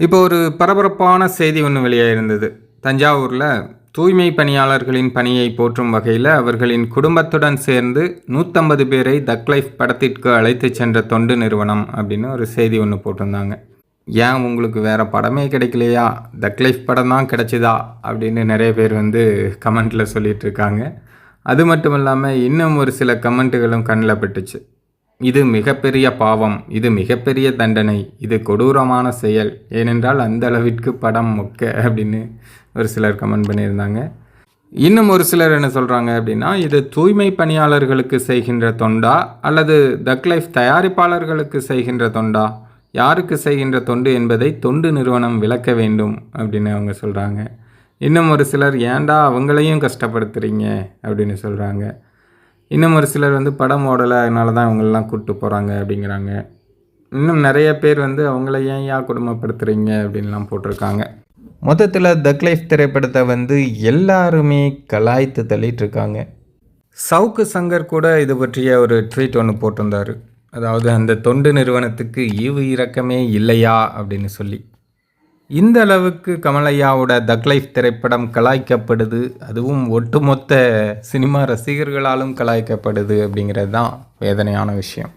இப்போ ஒரு பரபரப்பான செய்தி ஒன்று வெளியாயிருந்தது. தஞ்சாவூரில் தூய்மை பணியாளர்களின் பணியை போற்றும் வகையில் அவர்களின் குடும்பத்துடன் சேர்ந்து 150 பேரை தக் லைஃப் படத்திற்கு அழைத்து சென்ற தொண்டு நிறுவனம் அப்படின்னு ஒரு செய்தி ஒன்று போட்டிருந்தாங்க. ஏன் உங்களுக்கு வேறு படமே கிடைக்கலையா, தக் லைஃப் படம் தான் கிடைச்சிதா அப்படின்னு நிறைய பேர் கமெண்ட்டில் சொல்லிகிட்டு இருக்காங்க. அது மட்டும் இல்லாமல் இன்னும் ஒரு சில கமெண்ட்டுகளும் கண்ணில் பட்டுச்சு. இது மிகப்பெரிய பாவம், இது மிகப்பெரிய தண்டனை, இது கொடூரமான செயல், ஏனென்றால் அந்த அளவிற்கு படம் மொக்க அப்படின்னு ஒரு சிலர் கமெண்ட் பண்ணியிருந்தாங்க. இன்னும் ஒரு சிலர் என்ன சொல்கிறாங்க அப்படின்னா, இது தூய்மை பணியாளர்களுக்கு செய்கின்ற தொண்டா அல்லது தக் லைஃப் தயாரிப்பாளர்களுக்கு செய்கின்ற தொண்டா, யாருக்கு செய்கின்ற தொண்டு என்பதை தொண்டு நிறுவனம் விளக்க வேண்டும் அப்படின்னு அவங்க சொல்கிறாங்க. இன்னும் ஒரு சிலர் ஏன்டா அவங்களையும் கஷ்டப்படுத்துகிறீங்க அப்படின்னு சொல்கிறாங்க. இன்னும் ஒரு சிலர் படம் ஓடலை, அதனால தான் அவங்களெலாம் கூப்பிட்டு போகிறாங்க அப்படிங்கிறாங்க. இன்னும் நிறைய பேர் அவங்கள ஏன் கொடுமைப்படுத்துகிறீங்க அப்படின்லாம் போட்டிருக்காங்க. மொத்தத்தில் தக் லைஃப் திரைப்படத்தை எல்லாருமே கலாய்த்து தள்ளிகிட்ருக்காங்க. சவுக்கு சங்கர் கூட இது பற்றிய ஒரு ட்வீட் ஒன்று போட்டிருந்தார். அதாவது அந்த தொண்டு நிறுவனத்துக்கு ஈவு இரக்கமே இல்லையா அப்படின்னு சொல்லி. இந்த அளவுக்கு கமலையாவோட தக் லைஃப் திரைப்படம் கலாய்க்கப்படுது, அதுவும் ஒட்டுமொத்த சினிமா ரசிகர்களாலும் கலாய்க்கப்படுது அப்படிங்கிறது தான் வேதனையான விஷயம்.